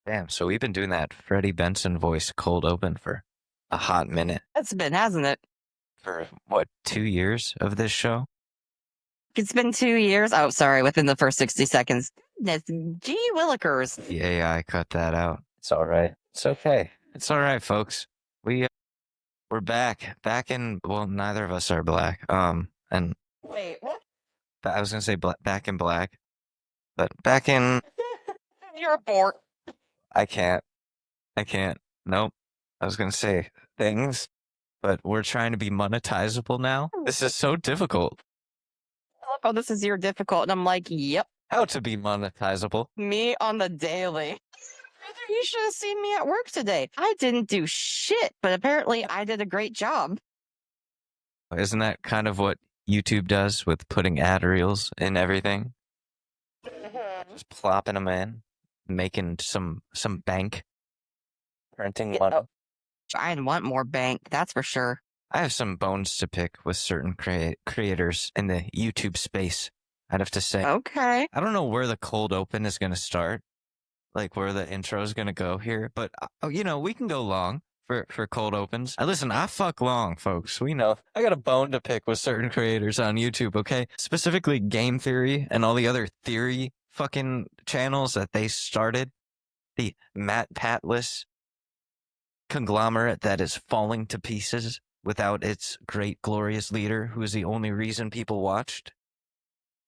Damn, so we've been doing that Freddie Benson voice cold open for a hot minute. It's been, hasn't it? For what, 2 years of this show? It's been 2 years. Oh, sorry, within the first 60 seconds. Goodness, gee willikers. The AI cut that out. It's all right. It's okay. It's all right, folks. We're back. Back in, well, neither of us are black. And Wait, what? I was gonna say back in black, but back in, You're a bork. I can't. I can't. Nope. I was gonna say things, but we're trying to be monetizable now. This is so difficult. Oh, this is your difficult. And I'm like, yep, How to be monetizable? me on the daily. You should have seen me at work today. I didn't do shit, but apparently I did a great job. Isn't that kind of what YouTube does with putting ad reels in everything? Just plopping them in, making some bank, printing money. I want more bank, that's for sure. I have some bones to pick with certain creators in the YouTube space. I'd have to say. Okay. I don't know where the cold open is going to start, like where the intro is going to go here, but we can go long for cold opens. Listen, I fuck long, folks. We know. I got a bone to pick with certain creators on YouTube, okay? Specifically Game Theory and all the other theory fucking channels that they started. The Matt Patless conglomerate that is falling to pieces without its great, glorious leader, who is the only reason people watched.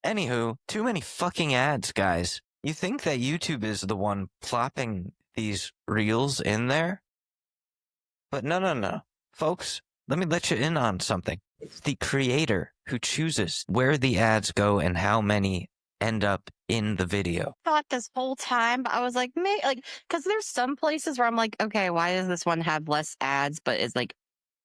Anywho, too many fucking ads, guys. You think that YouTube is the one plopping these reels in there? But no. Folks, let me let you in on something. It's the creator who chooses where the ads go and how many end up in the video. Thought this whole time, but I was like, because there's some places where I'm like, okay, why does this one have less ads, but is like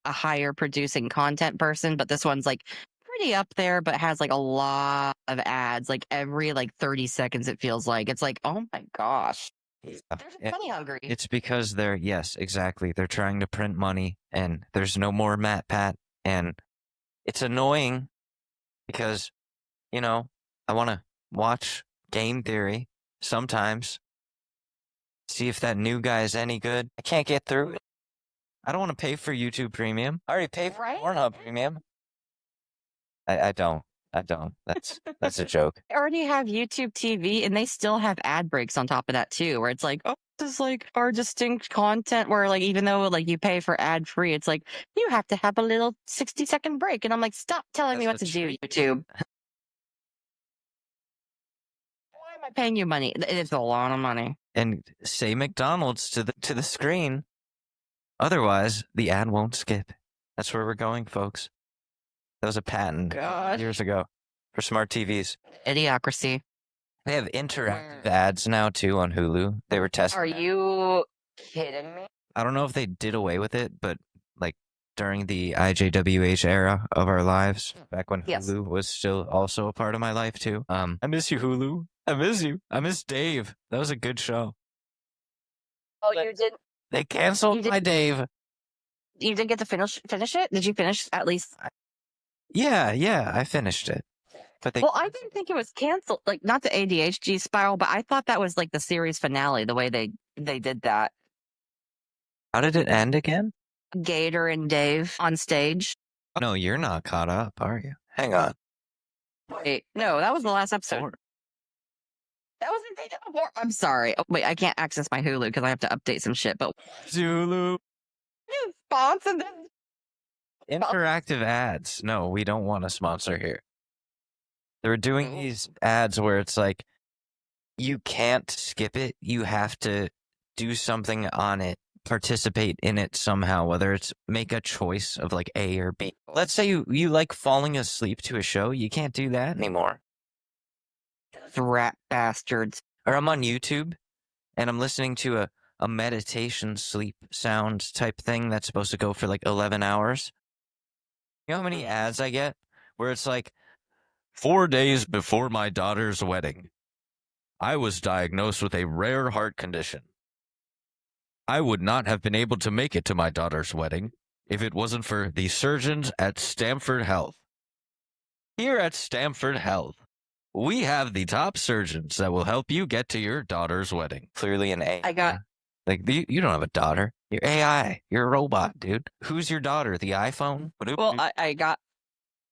a higher producing content person? But this one's like pretty up there, but has like a lot of ads, like every like 30 seconds, it feels like. It's like, oh my gosh. They're just money hungry. It's because yes, exactly. They're trying to print money and there's no more Matt Pat. And it's annoying because, I want to watch Game Theory sometimes, see if that new guy is any good. I can't get through it. I don't want to pay for YouTube Premium. I already pay for Pornhub Premium. I don't. That's a joke. They already have YouTube TV and they still have ad breaks on top of that too, where it's like, oh, this is like our distinct content where like, even though like you pay for ad free, it's like, you have to have a little 60-second break. And I'm like, stop telling me what to do, YouTube. Why am I paying you money? It is a lot of money. And say McDonald's to the screen. Otherwise, the ad won't skip. That's where we're going, folks. That was a patent years ago for smart TVs. Idiocracy. They have interactive ads now too on Hulu. They were testing. Are you kidding me? I don't know if they did away with it, but like during the IJWH era of our lives, back when Hulu was still also a part of my life too. I miss you, Hulu. I miss you. I miss Dave. That was a good show. Oh, you did? They canceled my Dave. You didn't get to finish it? Did you finish at least? Yeah, I finished it. But I didn't think it was canceled. Like, not the ADHD spiral, but I thought that was like the series finale, the way they did that. How did it end again? Gator and Dave on stage. No, you're not caught up, are you? Hang on. Wait, no, that was the last episode. That was the day before. I'm sorry. Oh, wait, I can't access my Hulu because I have to update some shit. But Hulu. Sponsor interactive ads. No, we don't want a sponsor here. They're doing these ads where it's like, you can't skip it. You have to do something on it, participate in it somehow, whether it's make a choice of like A or B. Let's say you like falling asleep to a show. You can't do that anymore. Rat bastards. Or I'm on YouTube and I'm listening to a meditation sleep sound type thing that's supposed to go for like 11 hours. You know how many ads I get where it's like, 4 days before my daughter's wedding, I was diagnosed with a rare heart condition. I would not have been able to make it to my daughter's wedding if it wasn't for the surgeons at Stamford Health. Here at Stamford Health, We have the top surgeons that will help you get to your daughter's wedding. Clearly an AI. I got Like, you don't have a daughter. You're AI. You're a robot, dude. Who's your daughter? The iPhone? well, I got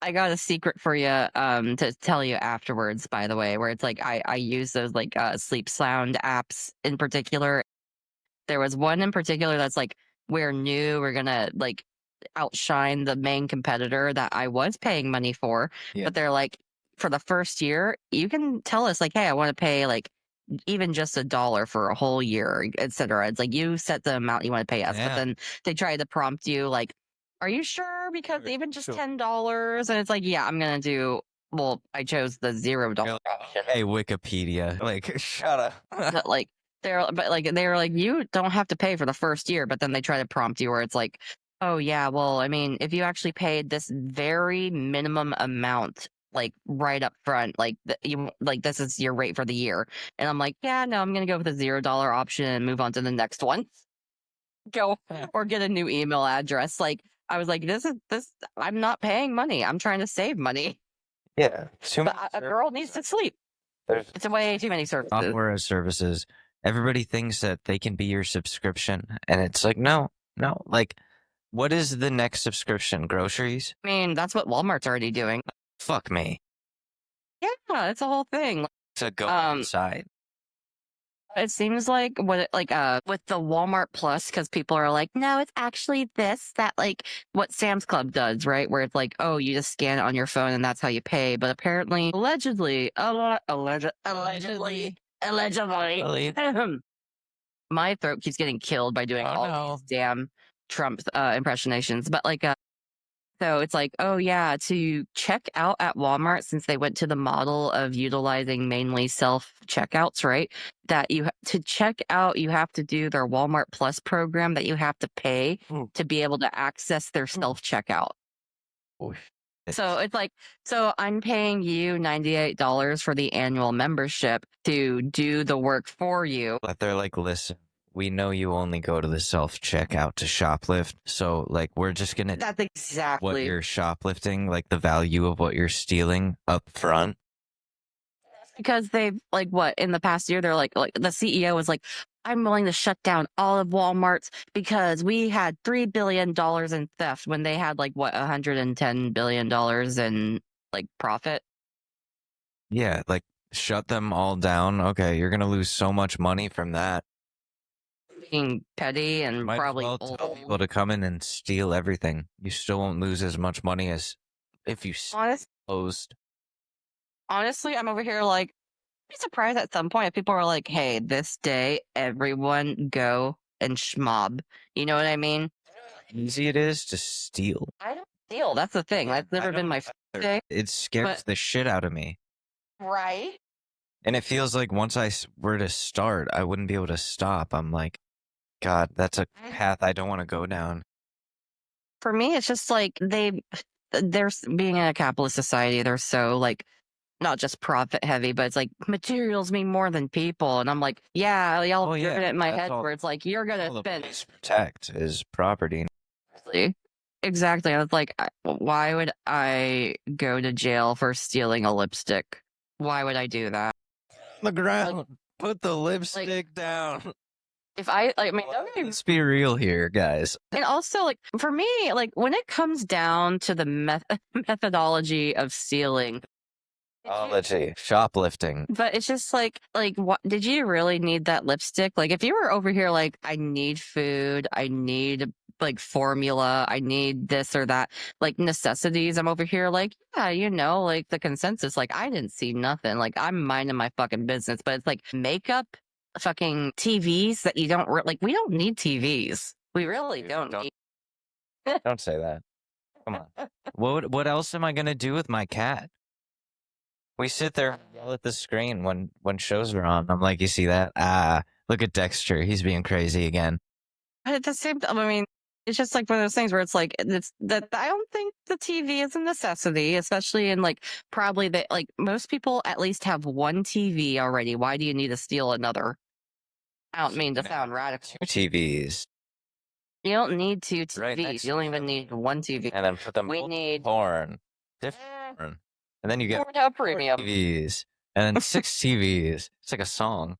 a secret for you to tell you afterwards, by the way, where it's like I use those like sleep sound apps in particular. There was one in particular that's like we're new, we're gonna like outshine the main competitor that I was paying money for. Yeah. But they're like, for the first year, you can tell us like, hey, I want to pay like even just $1 for a whole year, etc. It's like you set the amount you want to pay us, but then they try to prompt you like, are you sure? Because even just $10, and it's like, yeah, I'm gonna do. Well, I chose the $0 option. Hey, Wikipedia. Like, shut up. But like they were like, you don't have to pay for the first year, but then they try to prompt you where it's like, oh yeah, well, I mean, if you actually paid this very minimum amount, like right up front, like you like this is your rate for the year, and I'm like, yeah, no, I'm gonna go with the $0 option and move on to the next one. Go or get a new email address. Like I was like, this. I'm not paying money. I'm trying to save money. Yeah. But a girl needs to sleep. It's way too many services. Software as services. Everybody thinks that they can be your subscription. And it's like, no. Like, what is the next subscription? Groceries? I mean, that's what Walmart's already doing. Fuck me. Yeah, it's a whole thing. To go outside. It seems like with the Walmart Plus, because people are like, no, it's actually this, that like what Sam's Club does, right? Where it's like, oh, you just scan it on your phone and that's how you pay. But apparently, allegedly, my throat keeps getting killed by doing these damn Trump impersonations. But like, so it's like, oh yeah, to check out at Walmart, since they went to the model of utilizing mainly self checkouts, right? That to check out, you have to do their Walmart Plus program that you have to pay to be able to access their self checkout. So it's like, so I'm paying you $98 for the annual membership to do the work for you. But they're like, listen, we know you only go to the self checkout to shoplift. So, like, we're just going to. That's exactly what you're shoplifting, like the value of what you're stealing up front. Because they've, like, what, in the past year, they're like the CEO was like, I'm willing to shut down all of Walmart's because we had $3 billion in theft when they had, like, what, $110 billion in, like, profit. Yeah, like, shut them all down. Okay, you're going to lose so much money from that. Being petty and Might probably as well tell people to come in and steal everything. You still won't lose as much money as if you closed. Honestly, I'm over here like, I'd be surprised at some point if people are like, hey, this day, everyone go and schmob. You know what I mean? Easy it is to steal. I don't steal. That's the thing. That's never been my day. It scares the shit out of me. Right? And it feels like once I were to start, I wouldn't be able to stop. I'm like, God, that's a path I don't want to go down. For me, it's just like they're being in a capitalist society. They're so like not just profit heavy, but it's like materials mean more than people. And I'm like, yeah, y'all driven it in my head where it's like you're gonna spend. Protect is property. Exactly. I was like, why would I go to jail for stealing a lipstick? Why would I do that? On the ground. Put the lipstick down. If I like, I mean, let's be real here, guys. And also, like, for me, like, when it comes down to the methodology of stealing, shoplifting. but it's just like, what did you really need that lipstick? Like, if you were over here, like, I need food, I need like formula, I need this or that, like necessities. I'm over here, like, yeah, like the consensus, like, I didn't see nothing. Like, I'm minding my fucking business, but it's like makeup. Fucking TVs that you don't like. We don't need TVs. We really don't need. Don't say that. Come on. What else am I gonna do with my cat? We sit there and yell at the screen when shows are on. I'm like, you see that? Look at Dexter. He's being crazy again. But at the same time, I mean, it's just like one of those things where it's like it's that I don't think the TV is a necessity, especially in like probably that like most people at least have one TV already. Why do you need to steal another? I don't mean to sound radical. 2 TVs. You don't need 2 TVs. Right, you don't even need one TV. And then put them. We need porn. Different porn. And then you get Pornhub Premium. TVs. And then 6 TVs. It's like a song.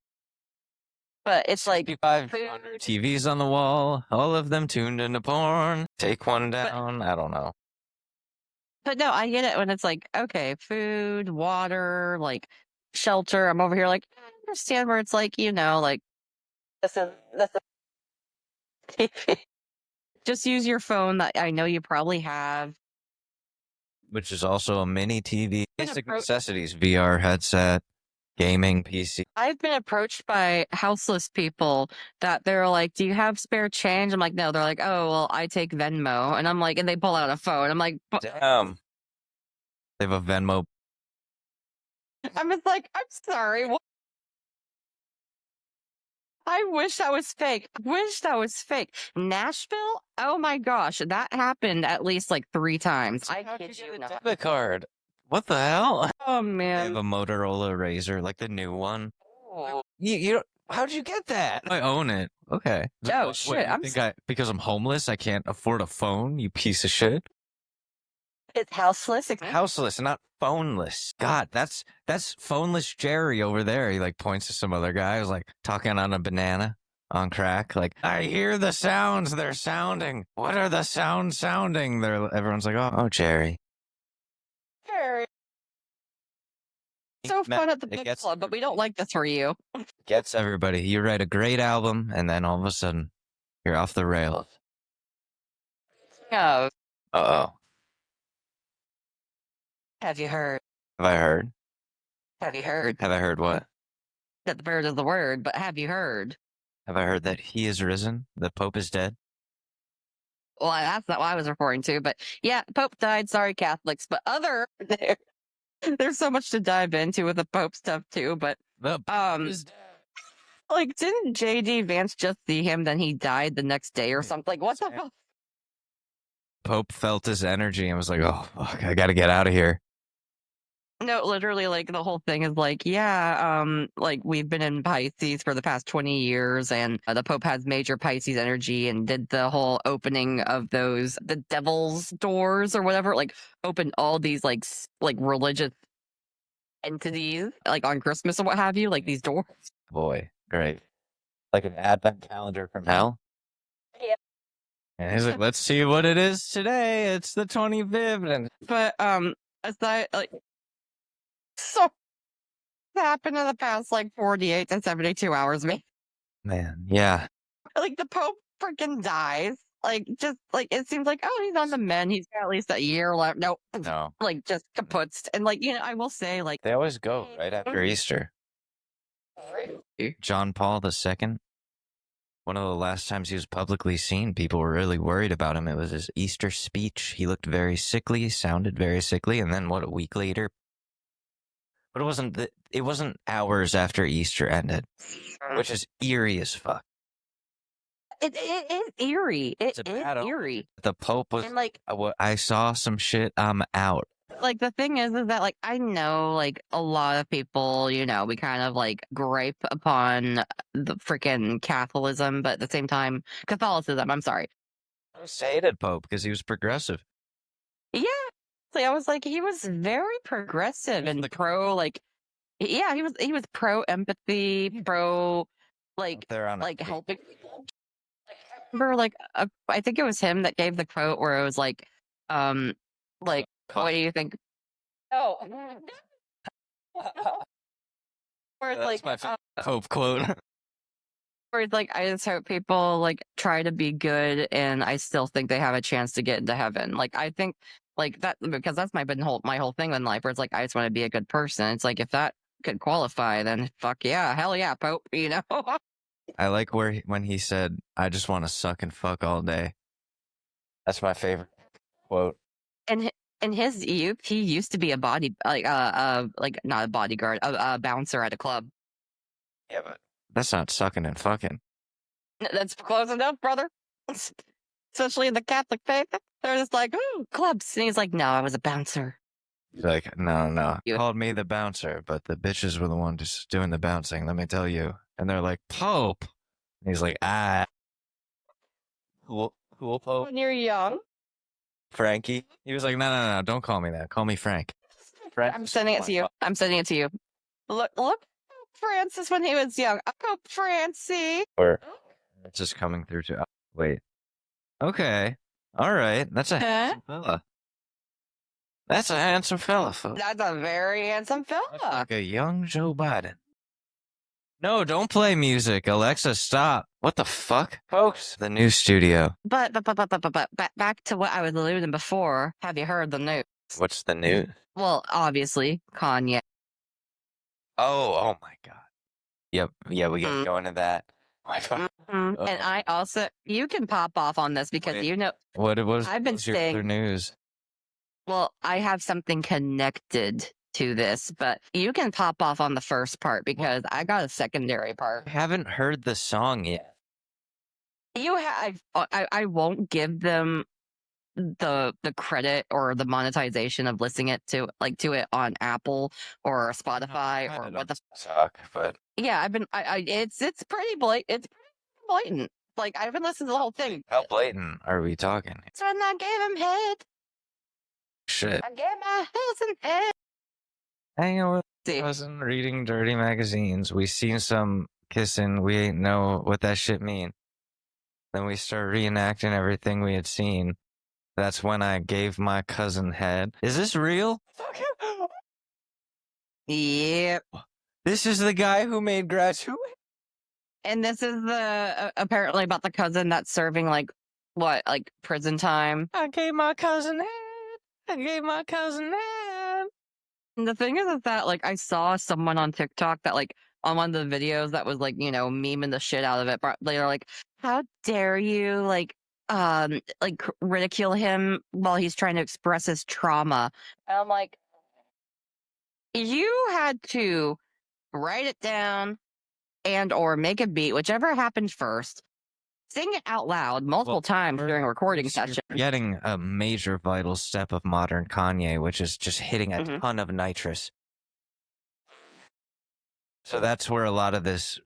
But it's like 500 TVs on the wall, all of them tuned into porn. Take one down. I don't know. But no, I get it when it's like, okay, food, water, like shelter. I'm over here like, I understand where it's like, like this is just use your phone that I know you probably have. Which is also a mini TV. Basic appro- necessities: VR headset, gaming PC. I've been approached by houseless people that they're like, "Do you have spare change?" I'm like, "No." They're like, "Oh, well, I take Venmo," and I'm like, and they pull out a phone. I'm like, Damn. They have a Venmo. I'm just like, I'm sorry. I wish that was fake. Wish that was fake. Nashville? Oh my gosh, that happened at least like 3 times. I How'd kid you you get a not. debit card? What the hell? Oh They have man. a Motorola Razr, like the new one. Oh, You don't, how'd you get that? I own it. Okay. oh shit. You think because I'm homeless, I can't afford a phone? You piece of shit. It's houseless. Houseless, not phoneless. God, that's phoneless Jerry over there. He like points to some other guy who's like talking on a banana on crack. Like, I hear the sounds. They're sounding. What are the sounds sounding? Everyone's like, oh, Jerry. Very so fun at the book club, but we don't like this for you. Gets everybody. You write a great album, and then all of a sudden, you're off the rails. Oh, Uh-oh. have you heard? Have I heard? Have you heard Have I heard what? that the bird is the word? But have you heard? Have I heard that he is risen? The Pope is dead? Well, that's not what I was referring to, but yeah, Pope died. Sorry, Catholics. But there's so much to dive into with the Pope stuff too. But The Pope is dead. like, didn't JD Vance just see him? Then he died the next day or something. Like, what the fuck? Pope felt his energy and was like, oh, fuck, I gotta get out of here. No, literally, like the whole thing is like, yeah, like we've been in Pisces for the past 20 years, and the Pope has major Pisces energy, and did the whole opening of the devil's doors or whatever, like opened all these like religious entities, like on Christmas or what have you, like these doors. Boy, great. Like an advent calendar from hell? Yeah. And he's like, let's see what it is today. It's the 25th. And But aside, like, so happened in the past like 48 to 72 hours, man, yeah. like the Pope freaking dies. Like just like it seems like, oh, he's on the mend. He's got at least a year left. No, No. like just kaputzed. And like, I will say, like They always go right after Easter. John Paul II, one of the last times he was publicly seen, people were really worried about him. It was his Easter speech. He looked very sickly, sounded very sickly, and then a week later? But it wasn't hours after Easter ended, which is eerie as fuck. it is eerie. It is eerie. The Pope was And like I saw some shit. I'm out. like the thing is that like I know like a lot of people, we kind of like gripe upon the freaking Catholicism, but at the same time, Catholicism, I'm sorry. I hated Pope because he was progressive. Yeah. So I was like, he was very progressive and pro, like, yeah, he was pro empathy, pro like helping people. I remember like I think it was him that gave the quote where it was like, like, what do you think? Oh, where it's That's like my Pope quote. where it's like, I just hope people like try to be good, and I still think they have a chance to get into heaven. Like I think like that, because that's my whole thing in life, where it's like I just want to be a good person. It's like if that could qualify, then fuck yeah, hell yeah, Pope. I like when he said, "I just want to suck and fuck all day." That's my favorite quote. And in his youth, he used to be a like not a bodyguard, a bouncer at a club. Yeah, but that's not sucking and fucking. That's close enough, brother. Especially in the Catholic faith, they're just like, ooh, clubs. And he's like, no, I was a bouncer. He's like, no. Called me the bouncer, but the bitches were the ones just doing the bouncing, let me tell you. And they're like, Pope. And he's like, cool Pope. When you're young. Frankie. He was like, no, don't call me that. Call me Frank. I'm sending it to you. I'm sending it to you. Look, Francis when he was young. Oh, Francie. Or it's just coming through to. Wait. Okay. All right. That's a handsome fella. That's a handsome fella, folks. That's a very handsome fella. Like a young Joe Biden. No, don't play music. Alexa, stop. What the fuck? Folks, the new studio. But back to what I was alluding before. Have you heard the news? What's the news? Well, obviously, Kanye. Oh my god. Yep. Yeah, we gotta go into that. And I also, you can pop off on this because you know. What was I've been your saying other news? Well, I have something connected to this, but you can pop off on the first part because I got a secondary I part. haven't heard the song yet. You have, I won't give them the credit or the monetization of listening it to it on Apple or Spotify or what the suck, but yeah, I've been it's pretty blatant. It's pretty blatant. Like I haven't listened to the whole thing. how blatant are we talking? So when I gave him head, Shit. I gave my husband head. Hanging with cousin, reading dirty magazines. We seen some kissing. We ain't know what that shit mean. Then we start reenacting everything we had seen. That's when I gave my cousin head. Is this real? Yep. This is the guy who made graduate. And this is the apparently about the cousin that's serving like prison time. I gave my cousin head. I gave my cousin head. And the thing is that like I saw someone on TikTok that like on one of the videos that was like, you know, memeing the shit out of it. But they were like, how dare you ridicule him while he's trying to express his trauma. And I'm like, you had to write it down and or make a beat, whichever happened first. Sing it out loud multiple times during a recording session. Getting a major vital step of modern Kanye, which is just hitting a ton of nitrous. So that's where a lot of this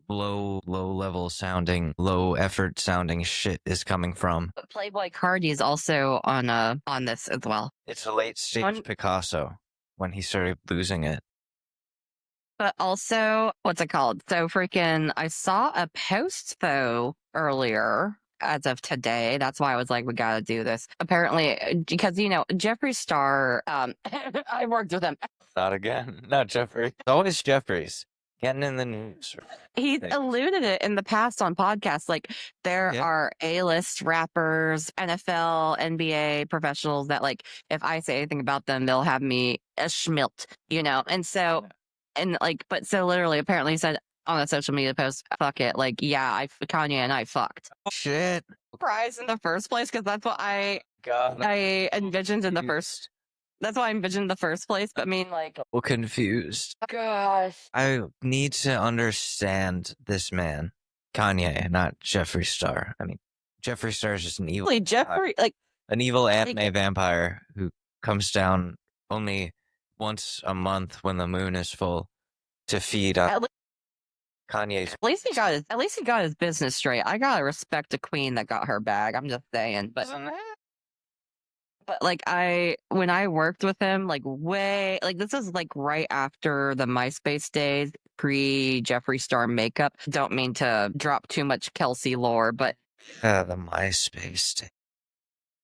low level sounding, low effort sounding shit is coming from. But Playboy Cardi is also on this as well. It's a late stage Picasso when he started losing it. But also, what's it called? So freaking, I saw a post though earlier as of today. That's why I was like, we got to do this. Apparently, because, you know, Jeffree Star, I worked with him. Not again. Not Jeffrey. It's always Jeffrey's. Getting in the news. He's alluded it in the past on podcasts. Like there are A-list rappers, NFL, NBA professionals that like, if I say anything about them, they'll have me a schmilt, you know? And so, and like, but so literally apparently he said on a social media post, fuck it. Like, yeah, Kanye and I fucked. Shit. Surprise in the first place. Cause that's what I envisioned in the first. That's why I envisioned the first place. But I mean, like, well, confused. Gosh, I need to understand this man, Kanye, not Jeffree Star. I mean, Jeffree Star is just an evil, an evil anime vampire who comes down only once a month when the moon is full to feed on Kanye's. At least he got his business straight. I gotta respect a queen that got her bag. I'm just saying, but like when I worked with him, like this is like right after the MySpace days, pre Jeffree Star makeup. Don't mean to drop too much Kelsey lore, but the MySpace days.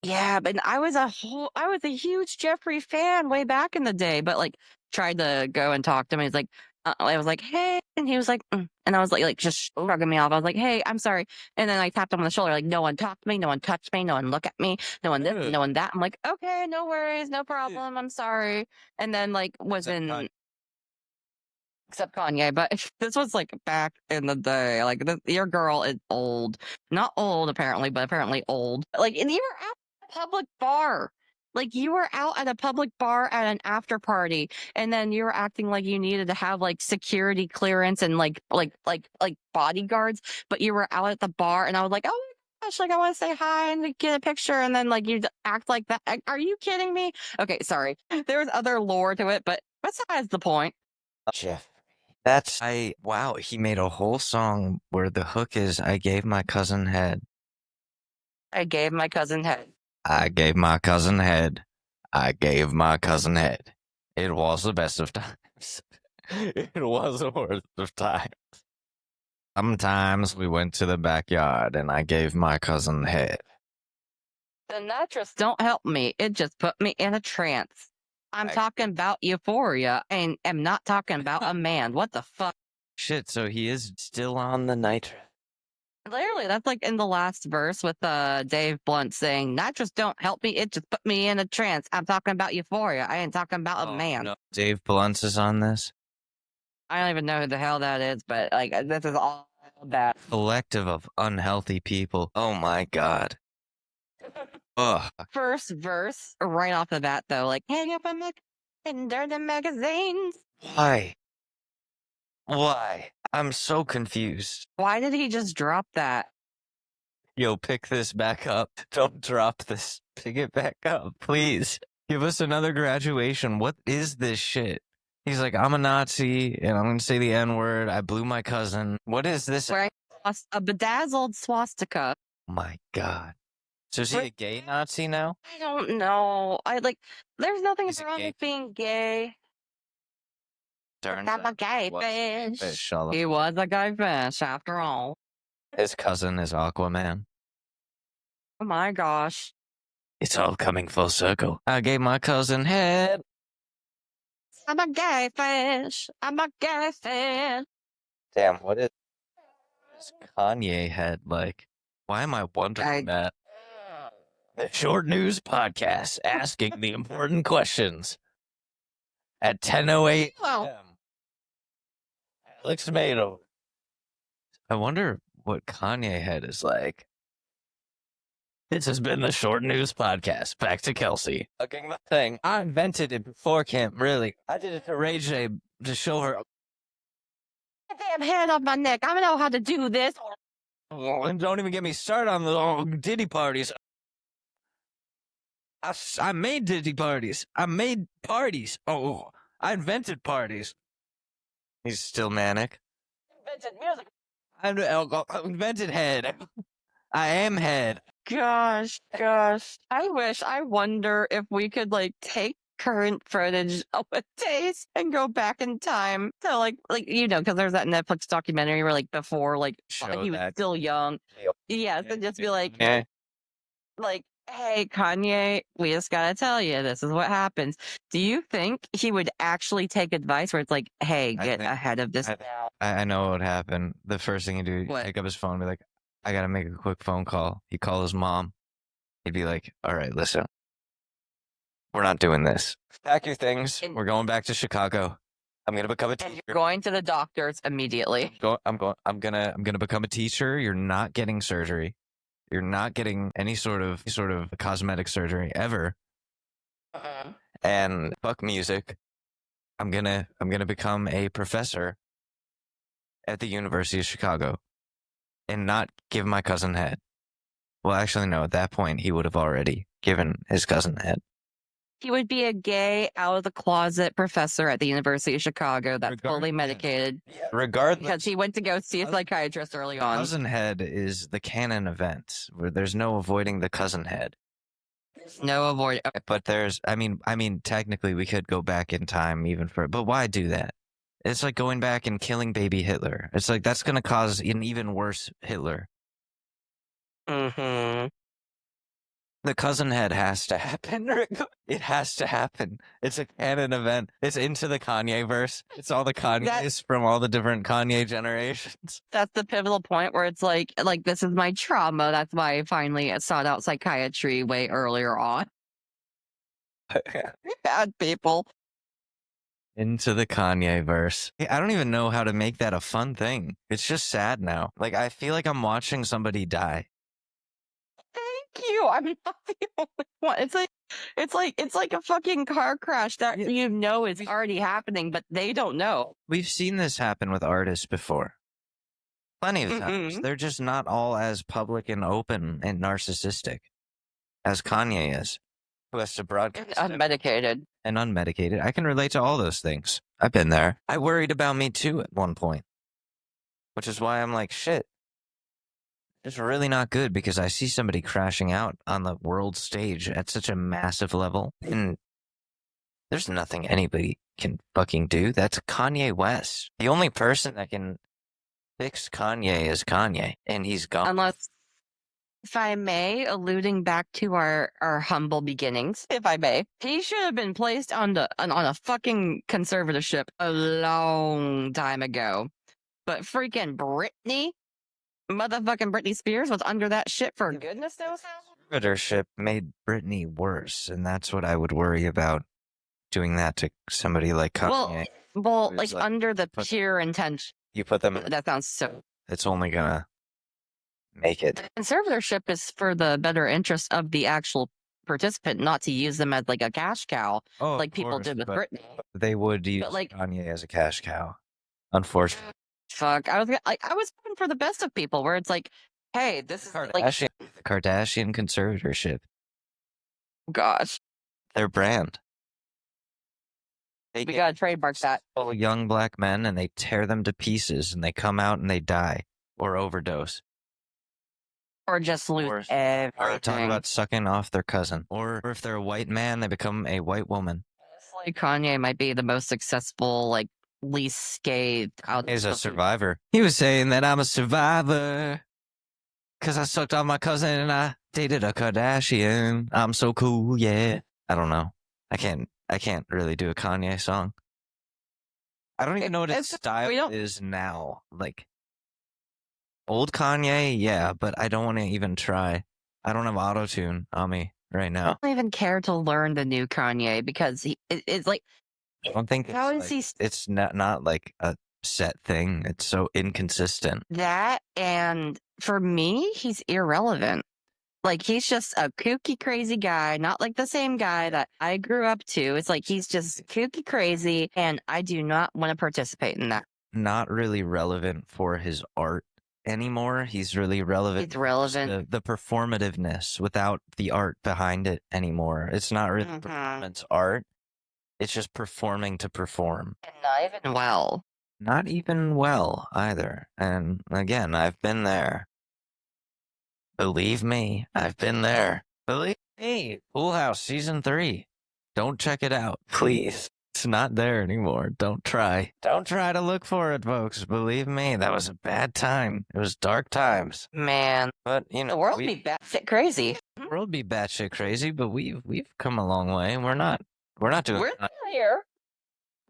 Yeah, but I was a huge Jeffree fan way back in the day, but like tried to go and talk to him. He's like, I was like, hey, and he was like, and I was like just shrugging me off. I was like, hey, I'm sorry. And then I tapped him on the shoulder, like, no one talked to me, no one touched me, no one looked at me, no one this, no one that. I'm like, okay, no worries, no problem. I'm sorry. And then like except Kanye, but this was like back in the day. Like your girl is old, not old apparently, but apparently old. Like, and you were out at a public bar. Like you were out at a public bar at an after party, and then you were acting like you needed to have like security clearance and like bodyguards, but you were out at the bar, and I was like, oh my gosh, like I want to say hi and get a picture, and then like you act like that. Are you kidding me? Okay, sorry. There was other lore to it, but besides the point. Jeff. Wow, he made a whole song where the hook is, I gave my cousin head. I gave my cousin head. I gave my cousin head. I gave my cousin head. It was the best of times. It was the worst of times. Sometimes we went to the backyard and I gave my cousin head. The nitrous don't help me. It just put me in a trance. I'm talking about euphoria and am not talking about a man. What the fuck? Shit, so he is still on the nitrous. Literally, that's like in the last verse with Dave Blunt saying, nitrous don't help me. It just put me in a trance. I'm talking about euphoria. I ain't talking about a man. No. Dave Blunt is on this. I don't even know who the hell that is, but like this is all that. Collective of unhealthy people. Oh my god. Ugh. First verse, right off the bat, though, like, hang up and they're the magazines. Why? Why? I'm so confused. Why did he just drop that? Yo, pick this back up. Don't drop this. Pick it back up, please. Give us another graduation. What is this shit? He's like, I'm a Nazi, and I'm going to say the N-word. I blew my cousin. What is this? Wearing a bedazzled swastika. Oh my god. So is he a gay Nazi now? I don't know. There's nothing He's a wrong gay- with being gay. Turns I'm a out gay was fish. fish all- He was a gay fish after all. His cousin is Aquaman. Oh my gosh. It's all coming full circle. I gave my cousin head. I'm a gay fish. I'm a gay fish. Damn, what is Kanye head like? Why am I wondering that? The Short News Podcast asking the important questions at 10:08 Well, a.m. Alex made him. I wonder what Kanye head is like. This has been the Short News Podcast. Back to Kelsey. Fucking the thing. I invented it before camp, really. I did it to Ray J to show her. damn head on my neck. I don't know how to do this. Oh, and don't even get me started on the Diddy parties. I made Diddy parties. I made parties. Oh, I invented parties. He's still manic. Invented music. I invented head. I am head. Gosh. I wonder if we could like take current footage of a days and go back in time to like because there's that Netflix documentary where like before he was still young. Yes, and just be like, Yeah. Hey, Kanye, we just gotta tell you, this is what happens. Do you think he would actually take advice where it's like, hey, get ahead of this now? I know what would happen. The first thing he'd do, he'd pick up his phone and be like, I gotta make a quick phone call. He'd call his mom. He'd be like, all right, listen. We're not doing this. Pack your things. We're going back to Chicago. I'm gonna become a teacher. You're going to the doctors immediately. I'm gonna become a teacher. You're not getting surgery. You're not getting any sort of cosmetic surgery ever. And fuck music. I'm gonna become a professor at the University of Chicago and not give my cousin head. Well, actually, no. At that point, he would have already given his cousin head. He would be a gay, out of the closet professor at the University of Chicago that's fully medicated. Regardless, because he went to go see a psychiatrist early on. Cousin head is the canon event where there's no avoiding the cousin head. No avoid. But there's, I mean, technically we could go back in time even for, but why do that? It's like going back and killing baby Hitler. It's like that's going to cause an even worse Hitler. Mm-hmm. The cousin head has to happen. It has to happen. It's a canon event. It's into the Kanye verse. It's all the Kanyes from all the different Kanye generations. That's the pivotal point where it's like this is my trauma. That's why I finally sought out psychiatry way earlier on. Bad people. Into the Kanye verse. I don't even know how to make that a fun thing. It's just sad now. Like I feel like I'm watching somebody die. Thank you. I'm not the only one. It's like a fucking car crash that is already happening, but they don't know. We've seen this happen with artists before. Plenty of times. They're just not all as public and open and narcissistic as Kanye is, who has to broadcast. Unmedicated. And unmedicated. I can relate to all those things. I've been there. I worried about me too at one point, which is why I'm like, shit. It's really not good because I see somebody crashing out on the world stage at such a massive level. And There's nothing anybody can fucking do. That's Kanye West. The only person that can fix Kanye is Kanye, and he's gone. Unless, if I may, alluding back to our humble beginnings, if I may, he should have been placed on a fucking conservatorship a long time ago. But freaking motherfucking Britney Spears was under that shit for goodness knows how. Conservatorship made Britney worse, and that's what I would worry about, doing that to somebody like Kanye. Well, Who's like like, under the pure intention. You put them in, That sounds so. it's only gonna make it. Conservatorship is for the better interest of the actual participant, not to use them as like a cash cow, Oh, like people did with Britney. They would use like- Kanye as a cash cow, unfortunately. Fuck, I was hoping for the best of people, where it's like, hey, this is like, Kardashian, the Kardashian conservatorship, gosh, their brand. They we get gotta trademark that. all young black men and they tear them to pieces and they come out and they die or overdose. Or just lose Or talk everything. about sucking off their cousin. Or if they're a white man, they become a white woman. Honestly, Kanye might be the most successful, like, least scathed out. He's a survivor. He was saying that I'm a survivor because I sucked off my cousin and I dated a Kardashian. I'm so cool, yeah. I don't know. I can't really do a Kanye song. I don't even know what his style is now. Like, old Kanye, yeah, but I don't want to even try. I don't have auto-tune on me right now. I don't even care to learn the new Kanye because it's like, I don't think how it's, is he it's not like a set thing. It's so inconsistent. that, and for me, he's irrelevant. Like, he's just a kooky, crazy guy, not like the same guy that I grew up to. It's like he's just kooky, crazy, and I do not want to participate in that. Not really relevant for his art anymore. He's really relevant. It's relevant. The performativeness without the art behind it anymore. It's not really performance art. It's just performing to perform. And not even well. Not even well either. And again, I've been there. Believe me, I've been there. Believe me. Full House Season 3. Don't check it out, please. It's not there anymore. Don't try. Don't try to look for it, folks. Believe me, that was a bad time. It was dark times. Man. But, you know, The world be batshit crazy. The world be batshit crazy, but we've come a long way. We're not doing We're here.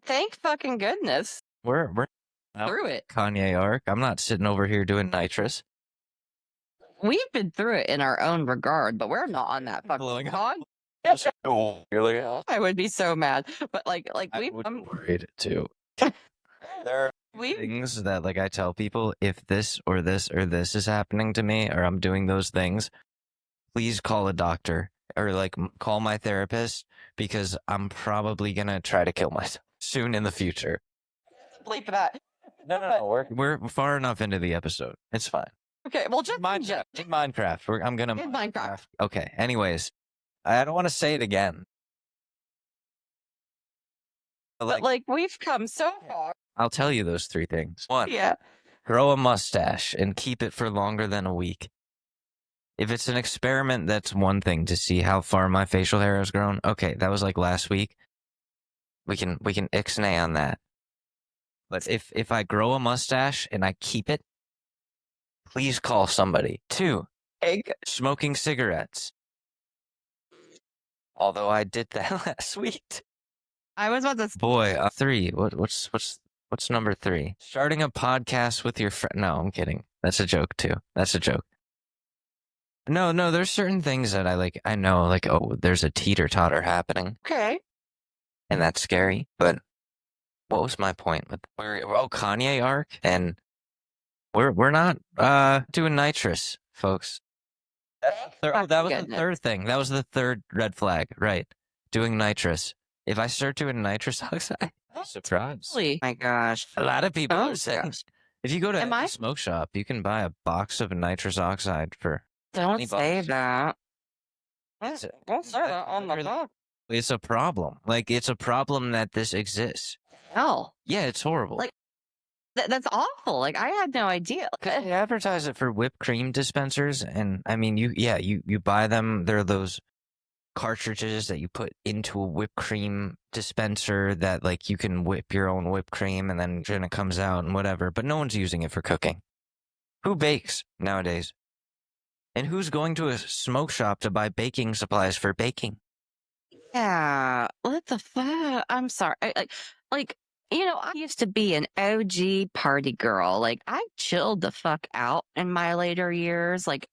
Thank fucking goodness. We're through it. Kanye arc. I'm not sitting over here doing nitrous. We've been through it in our own regard, but we're not on that fucking pod. Oh, really? I would be so mad. But like I would be worried too. There are things that like I tell people, if this or this or this is happening to me or I'm doing those things, please call a doctor or like call my therapist because I'm probably gonna try to kill myself soon in the future. Bleep that. No. We're far enough into the episode. It's fine. Okay, well, just Minecraft. I'm gonna Minecraft. Okay. Anyways, I don't want to say it again. But like we've come so far. I'll tell you those 3 things. 1. Yeah. Grow a mustache and keep it for longer than a week. If it's an experiment, that's one thing to see how far my facial hair has grown. Okay, that was like last week. We can ixnay on that. But if I grow a mustache and I keep it, please call somebody. 2. Smoking cigarettes. Although I did that last week. I was about to. Boy, 3. What's number 3? Starting a podcast with your friend. No, I'm kidding. That's a joke too. That's a joke. No, there's certain things that I know, like, oh, there's a teeter-totter happening. Okay. And that's scary. But what was my point with Kanye arc? And we're not doing nitrous, folks. That was the 3rd thing. That was the 3rd red flag, right? Doing nitrous. If I start doing nitrous oxide, surprise. Holy my gosh. A lot of people are saying, gosh. if you go to a smoke shop, you can buy a box of nitrous oxide for Don't $20. say that. Don't say that on the phone. It's a problem. Like, it's a problem that this exists. Hell. Yeah, it's horrible. Like, that's awful. Like, I had no idea. They advertise it for whipped cream dispensers, and I mean, you buy them. They're those cartridges that you put into a whipped cream dispenser that like you can whip your own whipped cream and then it comes out and whatever, but no one's using it for cooking. Who bakes nowadays? And who's going to a smoke shop to buy baking supplies for baking? Yeah, what the fuck? I'm sorry. Like, I used to be an OG party girl. Like, I chilled the fuck out in my later years. Like,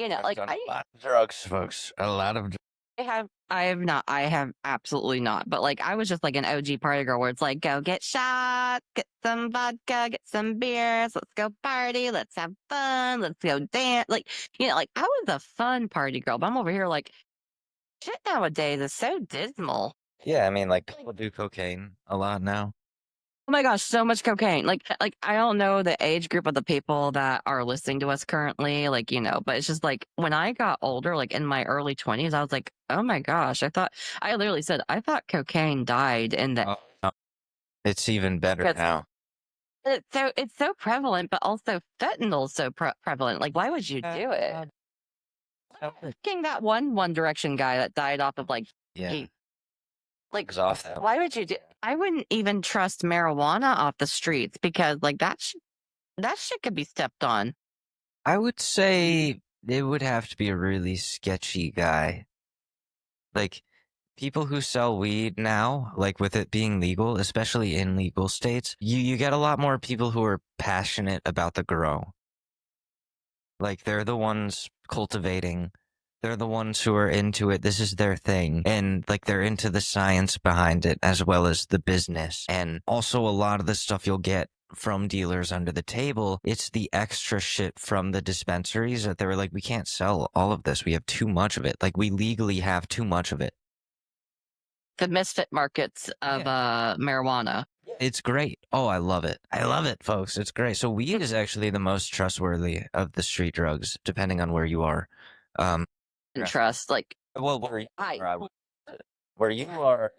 I've done a lot of drugs, folks. A lot of I have not. I have absolutely not. But like, I was just like an OG party girl where it's like, go get shots, get some vodka, get some beers, let's go party, let's have fun, let's go dance. Like, like I was a fun party girl, but I'm over here like, shit nowadays is so dismal. Yeah, I mean, like people do cocaine a lot now. Oh my gosh, so much cocaine. Like I don't know the age group of the people that are listening to us currently, like, but it's just like when I got older, like in my early 20s, I was like, oh my gosh, I literally said, I thought cocaine died in the, No, it's even better because now. it's so prevalent, but also fentanyl's so prevalent. Like, why would you do it? King that One Direction guy that died off of like, Yeah, like, it's off that. why would you do? I wouldn't even trust marijuana off the streets because like that shit could be stepped on. I would say it would have to be a really sketchy guy. Like people who sell weed now, like with it being legal, especially in legal states, you get a lot more people who are passionate about the grow. Like they're the ones cultivating. They're the ones who are into it. This is their thing. And like they're into the science behind it as well as the business. And also a lot of the stuff you'll get from dealers under the table, it's the extra shit from the dispensaries that they were like, we can't sell all of this. We have too much of it. Like we legally have too much of it. The misfit markets of marijuana. It's great. Oh, I love it. I love it, folks. It's great. So weed is actually the most trustworthy of the street drugs, depending on where you are. And trust, like, Well, where you are,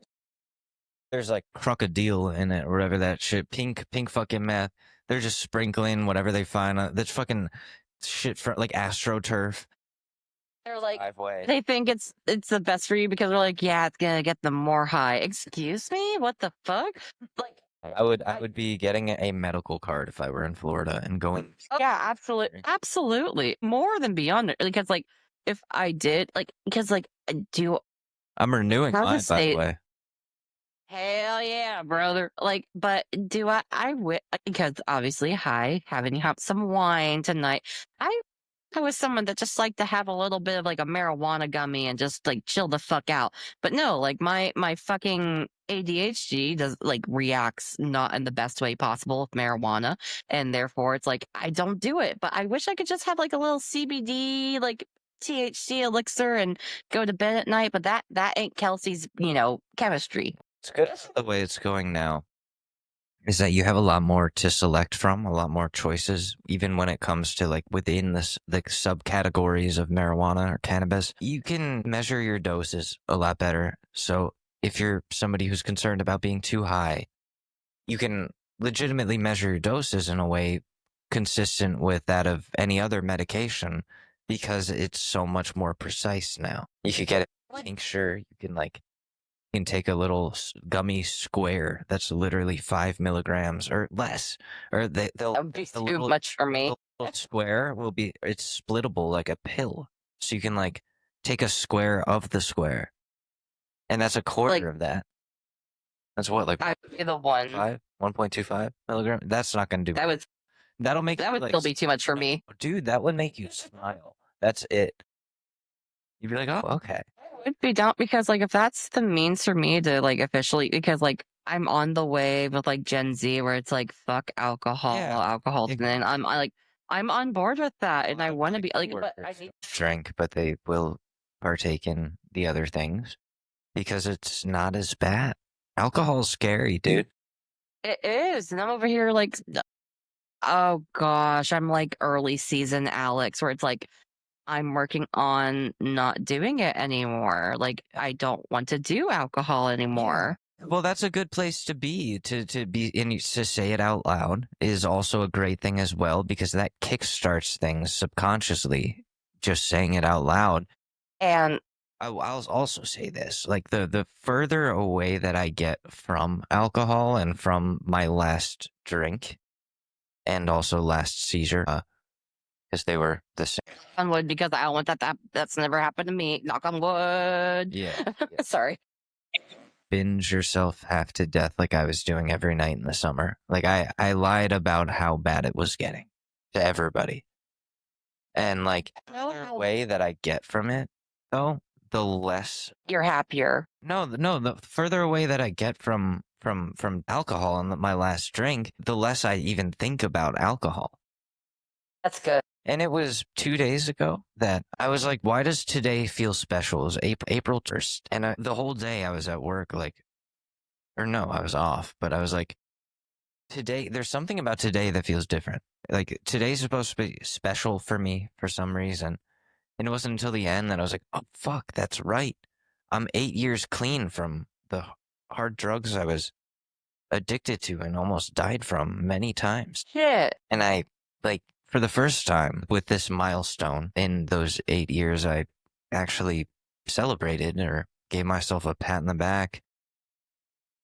there's like crocodile in it, or whatever that shit, pink fucking meth. They're just sprinkling whatever they find. That's fucking shit for like AstroTurf. they're like, they think it's the best for you because they're like, yeah, it's gonna get them more high. Excuse me, what the fuck? Like, I would be getting a medical card if I were in Florida and going. yeah, absolutely, more than beyond it. Because like, if I did, like, because like, I'm renewing how's the mine, by the state? way. Hell yeah, brother. Like, but do I would, because obviously, hi, having some wine tonight. I was someone that just liked to have a little bit of like a marijuana gummy and just like chill the fuck out. But no, like my fucking ADHD does like reacts not in the best way possible with marijuana. And therefore it's like I don't do it. But I wish I could just have like a little CBD, like THC elixir and go to bed at night. But that ain't Kelsey's, chemistry. It's good the way it's going now. Is that you have a lot more to select from, a lot more choices, even when it comes to like within the subcategories of marijuana or cannabis. You can measure your doses a lot better. So if you're somebody who's concerned about being too high, you can legitimately measure your doses in a way consistent with that of any other medication because it's so much more precise now. You could get a tincture, you can take a little gummy square that's literally 5 milligrams or less, or they'll That would be too much for me. the little square it's splittable like a pill, so you can like take a square of the square, and that's a quarter Like, of that. That's what like I would be the one 1.25 milligram. That's not gonna do. That'll make that you, would like, still be too much for me. dude. That would make you smile. That's it. You'd be like, oh, okay. Would be down because like if that's the means for me to like officially because like I'm on the wave with like Gen Z where it's like fuck alcohol, Yeah, alcohol's and I'm on board with that and I want to be like but I coworkers need drink, but they will partake in the other things because it's not as bad. Alcohol's scary, dude. it is and I'm over here like oh gosh I'm like early season Alex where it's like I'm working on not doing it anymore. Like I don't want to do alcohol anymore. Well, that's a good place to be. To be and to say it out loud is also a great thing as well because that kickstarts things subconsciously. Just saying it out loud. And I'll also say this, like the further away that I get from alcohol and from my last drink and also last seizure, because they were the same. On wood because I don't want that's never happened to me. Knock on wood. Yeah. Sorry. Binge yourself half to death like I was doing every night in the summer. Like I lied about how bad it was getting to everybody. And like the way that I get from it, though, the less You're happier. no, the further away that I get from alcohol and my last drink, the less I even think about alcohol. That's good. And it was 2 days ago that I was like, why does today feel special? It was April 1st. And the whole day I was at work, like, or no, I was off, but I was like, today, there's something about today that feels different. Like, today's supposed to be special for me for some reason. And it wasn't until the end that I was like, oh, fuck, that's right. I'm 8 years clean from the hard drugs I was addicted to and almost died from many times. Shit. And I, like, for the first time with this milestone in those 8 years, I actually celebrated or gave myself a pat in the back.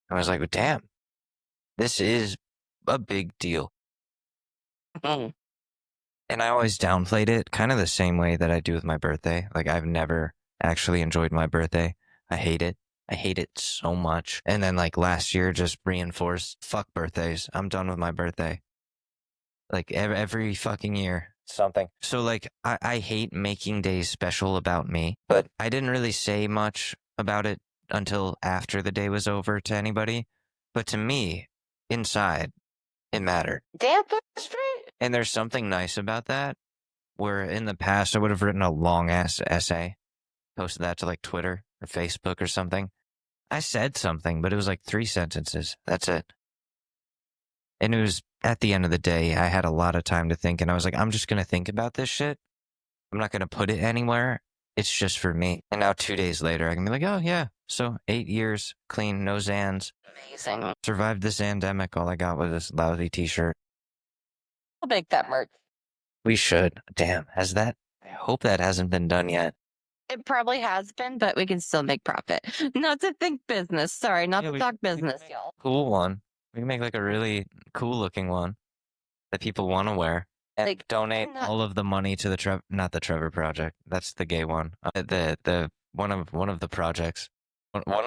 I was like, damn, this is a big deal. Mm. And I always downplayed it, kind of the same way that I do with my birthday. Like, I've never actually enjoyed my birthday. I hate it. I hate it so much. And then, like, last year just reinforced, fuck birthdays. I'm done with my birthday. Like, every fucking year, something. So, like, I hate making days special about me, but I didn't really say much about it until after the day was over to anybody. But to me, inside, it mattered. Damn straight. And there's something nice about that, where in the past I would have written a long ass essay, posted that to like Twitter or Facebook or something. I said something, but it was like 3 sentences. That's it. And it was at the end of the day, I had a lot of time to think, and I was like, I'm just going to think about this shit. I'm not going to put it anywhere. It's just for me. And now 2 days later, I can be like, oh yeah, so 8 years clean, no Zans. Amazing. Survived this pandemic. All I got was this lousy t-shirt. I'll make that merch. We should. Damn, has that? I hope that hasn't been done yet. It probably has been, but we can still make profit. Not to think business. Sorry, not Yeah, to talk business, y'all. Cool one. We can make like a really cool looking one that people want to wear. And Like, donate not- all of the money to the not the Trevor Project. That's the gay one. The one of the projects. One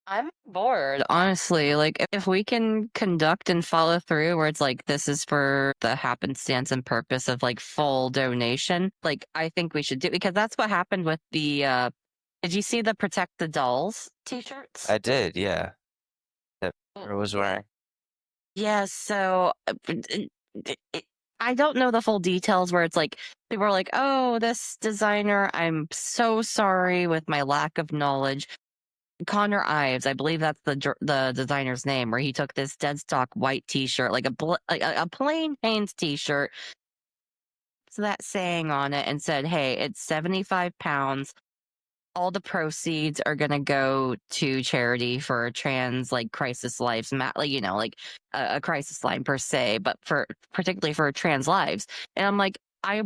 I'm bored, honestly. Like, if we can conduct and follow through where it's like, this is for the happenstance and purpose of like full donation, like, I think we should do because that's what happened with the, did you see the Protect the Dolls t-shirts? I did, yeah. That Trevor was wearing. Yeah, so I don't know the full details where it's like, people are like, oh, this designer, I'm so sorry with my lack of knowledge. Connor Ives, I believe that's the designer's name, where he took this dead stock white T-shirt, like a plain Hanes T-shirt, so that saying on it, and said, "Hey, it's 75 pounds. All the proceeds are gonna go to charity for trans like crisis lives, like like a crisis line per se, but for particularly for trans lives." And I'm like, I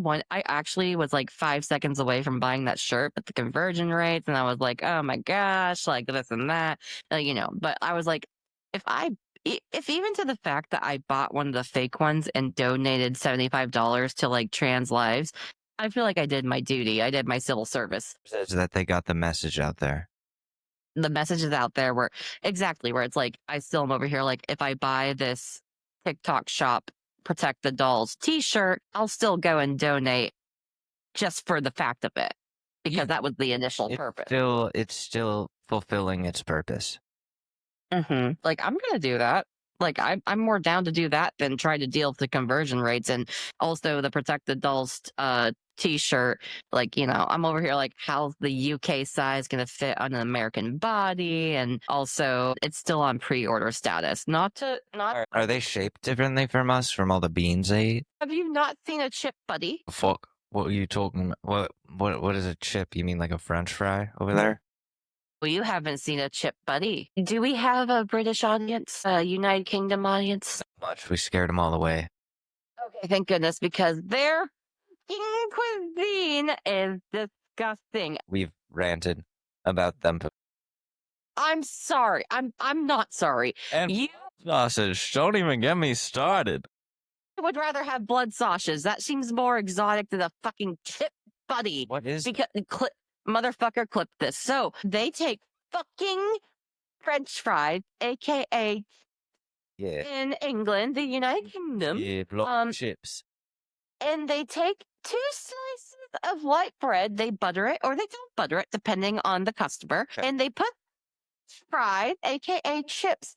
actually was like 5 seconds away from buying that shirt, but the conversion rates, and I was like, oh my gosh, like this and that, But I was like, if even to the fact that I bought one of the fake ones and donated $75 to like trans lives, I feel like I did my duty. I did my civil service. Says that they got the message out there. The message is out there where it's like, I still am over here. Like, if I buy this TikTok shop Protect the Dolls t-shirt, I'll still go and donate just for the fact of it, because that was the initial purpose. It's still fulfilling its purpose. Like, I'm gonna do that. Like, I'm more down to do that than try to deal with the conversion rates, and also the Protect the Dolls t-shirt. Like, I'm over here like, how's the UK size gonna fit on an American body? And also, it's still on pre-order status. Are they shaped differently from us from all the beans they eat? Have you not seen a chip, buddy? Fuck. What are you talking about? What is a chip? You mean like a French fry over there? Well, you haven't seen a chip, buddy. Do we have a British audience, a United Kingdom audience? Much. We scared them all away. Okay, thank goodness, because their cuisine is disgusting. We've ranted about them. I'm sorry. I'm not sorry. And You sausage, don't even get me started. would rather have blood sausages. That seems more exotic than a fucking chip buddy. What is Because motherfucker, clip this. So they take fucking French fries, aka yeah, in England, the United Kingdom, yeah, block chips. and they take 2 slices of white bread. They butter it or they don't butter it, depending on the customer, Okay. and they put fries, aka chips,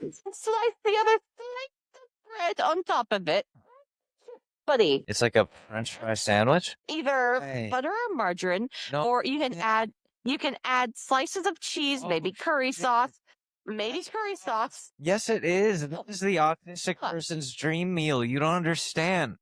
and slice the other slice of bread on top of it. Buddy, It's like a French fry sandwich. either Hey. butter or margarine, No, or you can add slices of cheese, maybe curry sauce, maybe curry sauce. yes, it is. That is the autistic person's dream meal. You don't understand.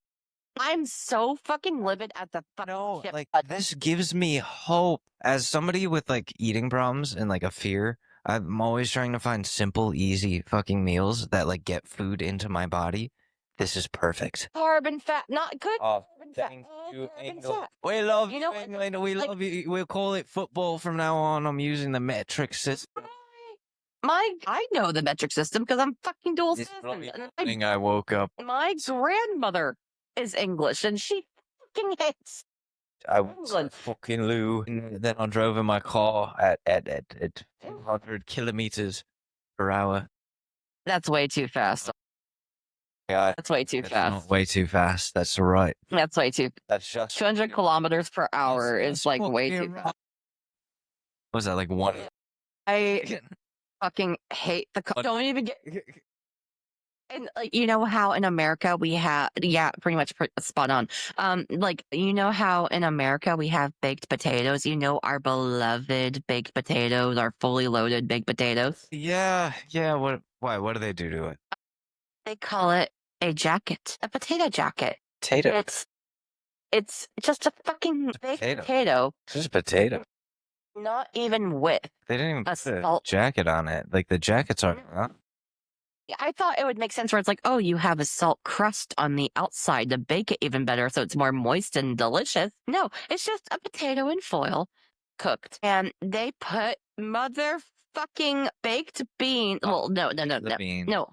I'm so fucking livid at the fucking No, chip like bud. this gives me hope. As somebody with like eating problems and like a fear, I'm always trying to find simple, easy fucking meals that like get food into my body. This is perfect. Carb and fat, not good. Oh, Carb and fat, thank all you, carb and England. fat. We love You you, know, England. We like- love you. We'll call it football from now on. I'm using the metric system. I know the metric system because I'm fucking dual This citizen. And morning I woke up. my grandmother is English, and she fucking hates I was England. fucking Lou. And then I drove in my car at 200 kilometers per hour. That's way too fast. Yeah, That's way too that's fast. not way too fast. That's right. That's way too. That's just 200 kilometers per hour is like way too fast. What was that like one? I fucking hate the. Don't even get. And like, you know how in America we have, pretty much spot on. Like, you know how in America we have baked potatoes. You know our beloved baked potatoes, our fully loaded baked potatoes. Yeah. What? Why? What do they do to it? They call it a jacket, a potato jacket. Potato. It's just a fucking baked potato. It's just a potato. Not even with. They didn't even A put a salt- jacket on it. Like the jackets are. Huh? I thought it would make sense where it's like, oh, you have a salt crust on the outside to bake it even better so it's more moist and delicious. No, it's just a potato in foil cooked. And they put motherfucking baked beans. Well, no. The bean. No,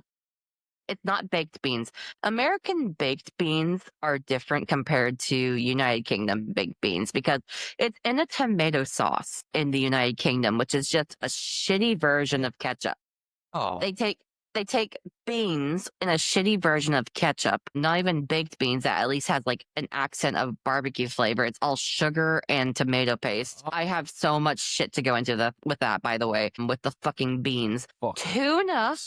it's not baked beans. American baked beans are different compared to United Kingdom baked beans because it's in a tomato sauce in the United Kingdom, which is just a shitty version of ketchup. Oh. They take beans in a shitty version of ketchup, not even baked beans that at least has like an accent of barbecue flavor. It's all sugar and tomato paste. I have so much shit to go into with that, by the way, with the fucking beans. Fuck. Tuna.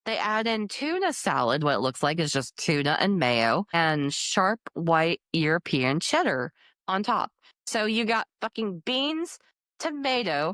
They add in tuna salad. What it looks like is just tuna and mayo and sharp white European cheddar on top. So you got fucking beans, tomato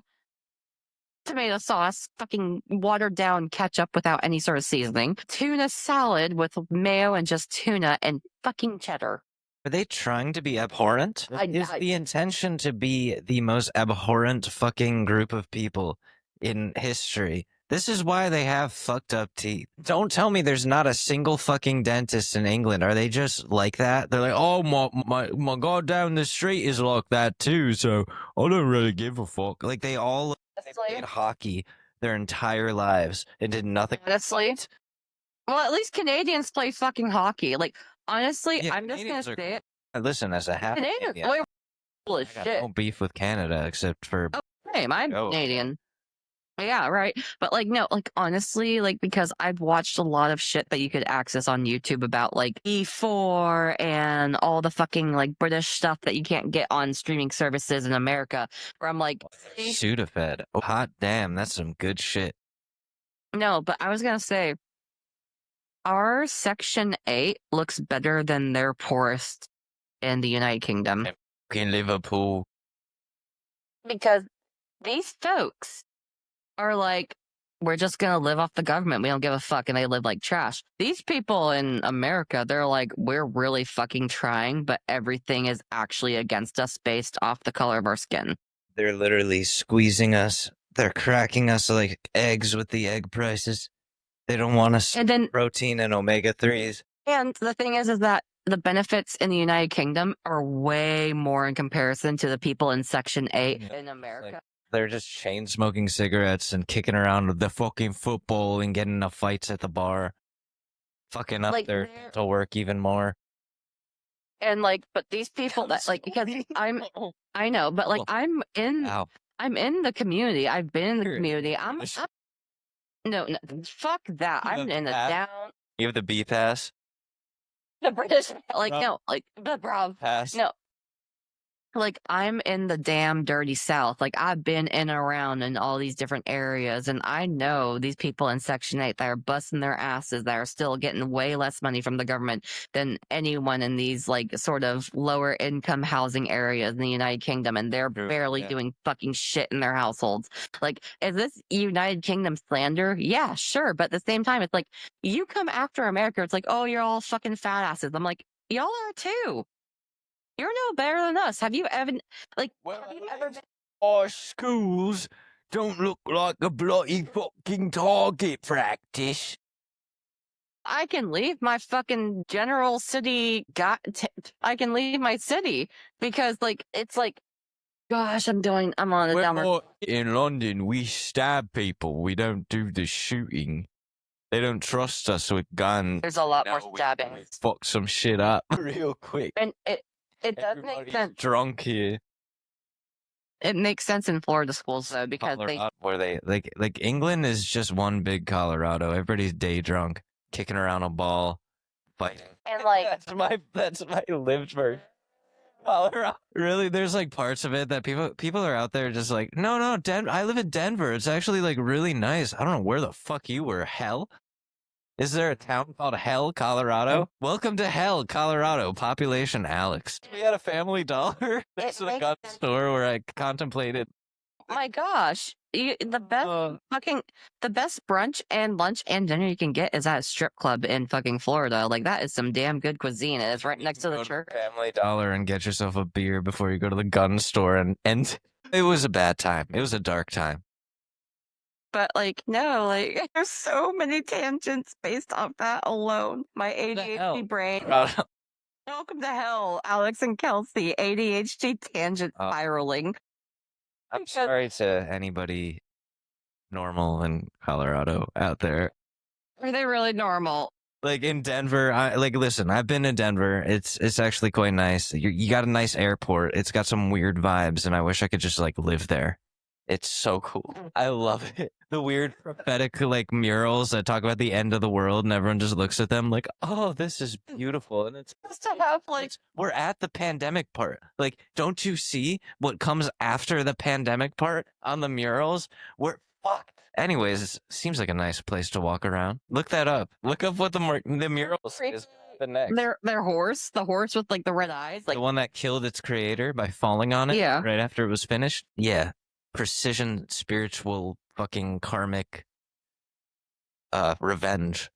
sauce, fucking watered down ketchup without any sort of seasoning, tuna salad with mayo and just tuna and fucking cheddar. Are they trying to be abhorrent? Is the intention to be the most abhorrent fucking group of people in history? This is why they have fucked up teeth. Don't tell me there's not a single fucking dentist in England. Are they just like that? They're like, oh, my god down the street is like that too, so I don't really give a fuck. Like they all played hockey their entire lives and did nothing. Honestly. Well, at least Canadians play fucking hockey. Like, honestly, I'm just going to say it. Listen, as a half Canadians Canadian, play cool as I got shit. no beef with Canada except for Same, I'm Canadian. Yeah, right. But like, no, like honestly, like because I've watched a lot of shit that you could access on YouTube about like E4 and all the fucking like British stuff that you can't get on streaming services in America. Where I'm like, Sudafed. Oh, hot damn, that's some good shit. no, but I was gonna say, our Section 8 looks better than their poorest in the United Kingdom. In Liverpool. Because these folks are like, we're just gonna live off the government. We don't give a fuck, and they live like trash. These people in America, they're like, we're really fucking trying, but everything is actually against us based off the color of our skin. They're literally squeezing us. They're cracking us like eggs with the egg prices. They don't want us And then protein and omega-3s. And the thing is that the benefits in the United Kingdom are way more in comparison to the people in Section 8 in America. Like, they're just chain smoking cigarettes and kicking around the fucking football and getting into fights at the bar, fucking up Like, their dental work even more. And like, but these people that like, because I know, but like, I'm in the community. I've been in the community. No, fuck that. I'm in the down. You have the B pass? The British, like, no, like, the Brav. Pass? No. Like, I'm in the damn dirty South. Like, I've been in and around in all these different areas, and I know these people in Section 8 that are busting their asses, that are still getting way less money from the government than anyone in these, like, sort of lower income housing areas in the United Kingdom, and they're barely doing fucking shit in their households. Like, is this United Kingdom slander? Yeah, sure. But at the same time, it's like, you come after America, it's like, oh, you're all fucking fat asses. I'm like, y'all are too. You're no better than us. Have you ever, like, have you ever been? Our schools don't look like a bloody fucking target practice. I can leave my fucking general city. I can leave my city because, like, it's like, gosh, I'm on a downward. In London, we stab people. We don't do the shooting. They don't trust us with guns. There's a lot more stabbing. We fuck some shit up real quick. And it does make sense. Drunk here. It makes sense in Florida schools though, because they like England is just one big Colorado. Everybody's day drunk, kicking around a ball, fighting. And like that's my lived version. Colorado. Really, there's like parts of it that people are out there just like, no, I live in Denver. It's actually like really nice. I don't know where the fuck you were. Hell. Is there a town called Hell, Colorado? Welcome to Hell, Colorado. Population Alex. We had a Family Dollar next to the gun store where I contemplated. My gosh, the best brunch and lunch and dinner you can get is at a strip club in fucking Florida. Like, that is some damn good cuisine. It's right next to the church. Family Dollar and get yourself a beer before you go to the gun store, and it was a bad time. It was a dark time. But like, no, like, there's so many tangents based off that alone. My ADHD brain. Welcome to hell, Alex and Kelsey. ADHD tangent spiraling. I'm sorry to anybody normal in Colorado out there. Are they really normal? Like in Denver, listen, I've been to Denver. It's actually quite nice. You got a nice airport. It's got some weird vibes, and I wish I could just like live there. It's so cool. I love it. The weird prophetic like murals that talk about the end of the world, and everyone just looks at them like, oh, this is beautiful. And it's just to have like, we're at the pandemic part. Like, don't you see what comes after the pandemic part on the murals? We're fucked. Anyways, it seems like a nice place to walk around. Look that up. Look up what the murals is. The next. Their horse, the horse with like the red eyes, like the one that killed its creator by falling on it. Yeah. Right after it was finished. Yeah. Precision, spiritual, fucking karmic revenge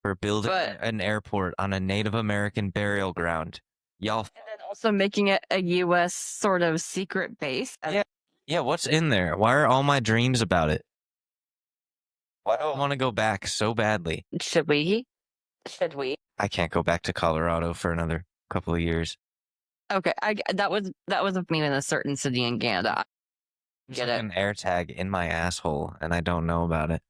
for building an airport on a Native American burial ground. Y'all. And then also making it a U.S. sort of secret base. Yeah, what's in there? Why are all my dreams about it? Why do I want to go back so badly? Should we? I can't go back to Colorado for another couple of years. Okay, that was with me in a certain city in Canada. Get like an air tag in my asshole, and I don't know about it.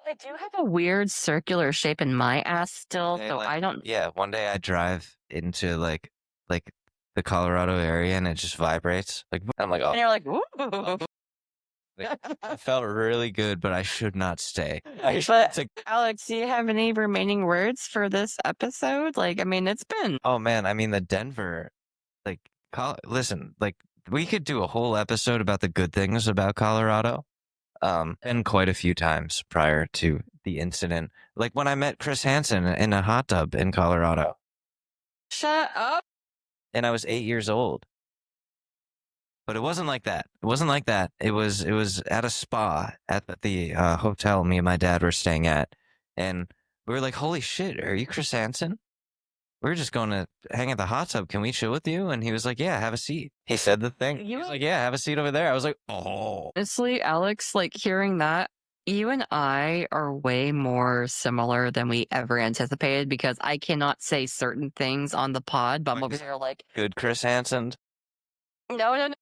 I do have a weird circular shape in my ass still, so I don't. Yeah, one day I drive into like the Colorado area, and it just vibrates. Like I'm like, oh, and you're like, ooh. I felt really good, but I should not stay. Alex, do you have any remaining words for this episode? Like, I mean, it's been. Oh man, I mean the Denver, like, listen, like. We could do a whole episode about the good things about Colorado. Been quite a few times prior to the incident. Like when I met Chris Hansen in a hot tub in Colorado. Shut up. And I was 8 years old. But it wasn't like that. It wasn't like that. It was at a spa at the hotel me and my dad were staying at. And we were like, holy shit, are you Chris Hansen? We're just going to hang at the hot tub. Can we chill with you? And he was like, yeah, have a seat. He said the thing. He was like, yeah, have a seat over there. I was like, oh. Honestly, Alex, like hearing that, you and I are way more similar than we ever anticipated because I cannot say certain things on the pod, but I'm over here like, Good Chris Hansen. no, no, no.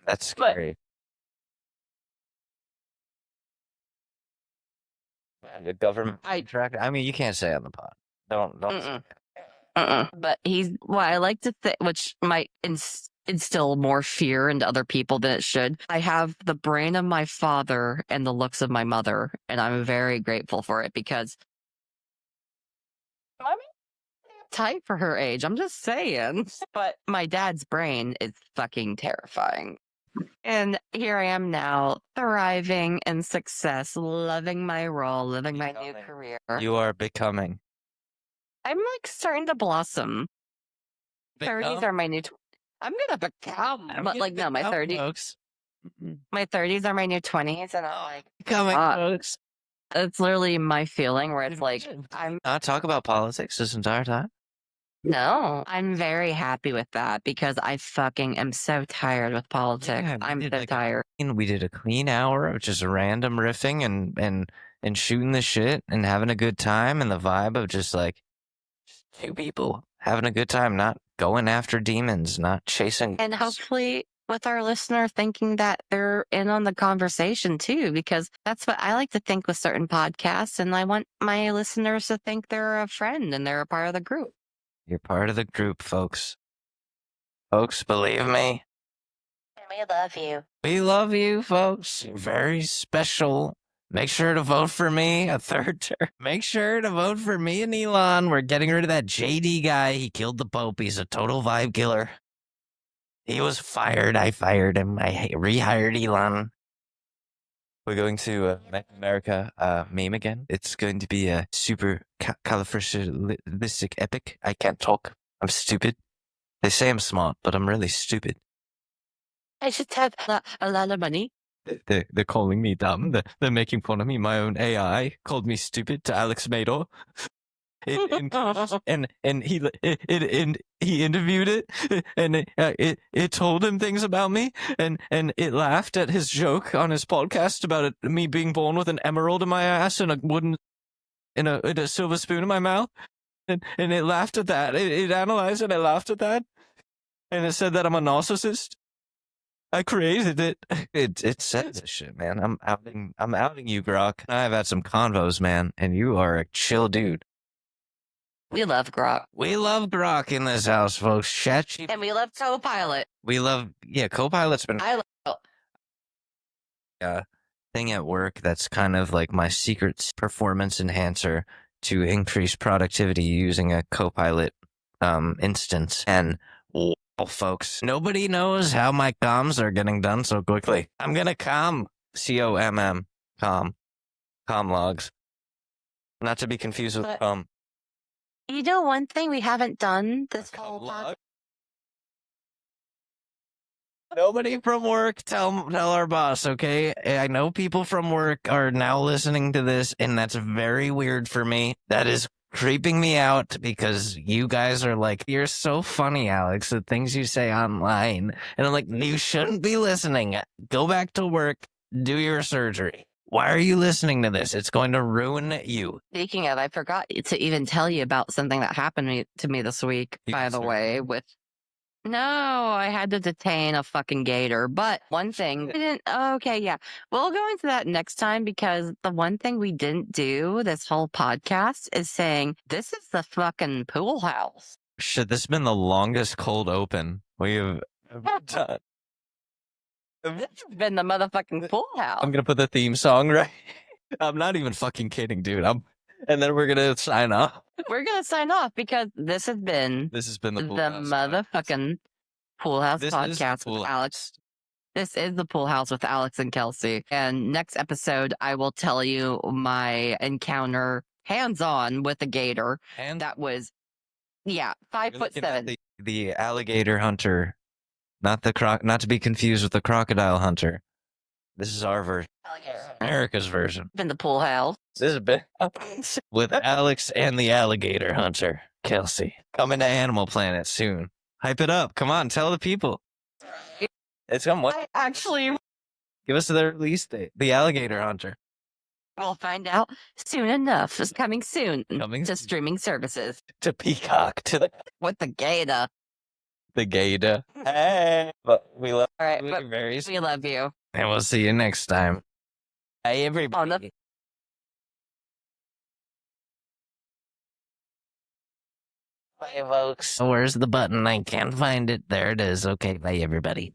That's But scary. The government contract. I mean, you can't say on the pod. Don't. mm-mm, but he's what I like to think, which might instill more fear into other people than it should. I have the brain of my father and the looks of my mother, and I'm very grateful for it because I'm tight for her age. I'm just saying. But my dad's brain is fucking terrifying. And here I am now, thriving in success, loving my role, living my new career. You are becoming. I'm like starting to blossom. 30s are my new. I'm gonna become, but like no, my 30s. Folks. My 30s are my new 20s, and I'm like, Becoming, folks. it's literally my feeling where it's like I'm. Not talk about politics this entire time. No, I'm very happy with that because I fucking am so tired with politics. Yeah, I'm so tired. We did a clean hour of just random riffing and shooting the shit and having a good time and the vibe of just like two people having a good time, not going after demons, not chasing. And hopefully with our listener thinking that they're in on the conversation too, because that's what I like to think with certain podcasts. And I want my listeners to think they're a friend and they're a part of the group. You're part of the group, folks. Folks, believe me. And we love you. We love you, folks. You're very special. Make sure to vote for me a third term. Make sure to vote for me and Elon. We're getting rid of that JD guy. He killed the Pope. He's a total vibe killer. He was fired. I fired him. I rehired Elon. We're going to Make America meme again. It's going to be a super califragilistic epic. I can't talk. I'm stupid. They say I'm smart, but I'm really stupid. I should have a lot of money. They're calling me dumb. They're making fun of me. My own AI called me stupid to Alex Mador. And he interviewed it and it told him things about me and it laughed at his joke on his podcast about me being born with an emerald in my ass and a wooden in a silver spoon in my mouth and it laughed at that. It analyzed and it laughed at that and it said that I'm a narcissist. I created it. It said this shit, man. I'm outing you, Grok. I've had some convos, man, and you are a chill dude. We love Grok. We love Grok in this house, folks. ChatGPT. And we love Copilot. We love, Copilot's been I love thing at work that's kind of like my secret performance enhancer to increase productivity using a Copilot instance. And wow, folks, nobody knows how my comms are getting done so quickly. I'm gonna comm, COMM, comm logs, not to be confused with comm. You know, one thing we haven't done this whole podcast. Nobody from work tell our boss, okay? I know people from work are now listening to this, and that's very weird for me. That is creeping me out because you guys are like, you're so funny, Alex, the things you say online. And I'm like, you shouldn't be listening. Go back to work, do your surgery. Why are you listening to this? It's going to ruin you. Speaking of, I forgot to even tell you about something that happened to me this week, by the way, with... No, I had to detain a fucking gator. But one thing we didn't. Okay, yeah. We'll go into that next time because the one thing we didn't do this whole podcast is saying this is the fucking pool house. Shit, this has been the longest cold open we've ever done. This has been the motherfucking pool house. I'm gonna put the theme song right. I'm not even fucking kidding, dude. And then we're gonna sign off. We're gonna sign off because this has been the motherfucking Pool House podcast with Alex. This is the Pool House with Alex and Kelsey. And next episode, I will tell you my encounter hands-on with a gator. And that was Yeah, five You're foot looking at seven. the alligator hunter, not not to be confused with the crocodile hunter. This is our version, America's version. In the pool house. This is been with Alex and the alligator hunter, Kelsey. Coming to Animal Planet soon. Hype it up. Come on, tell the people. It's coming. I actually Give us the release date. The alligator hunter. will find out soon enough. It's coming soon Coming to streaming services to Peacock, to with the gator. the gator. Hey. But we love All right, but blueberries. we love you. And we'll see you next time. Hey, On the everybody. Bye, folks. Where's the button? I can't find it. There it is. Okay, bye, everybody.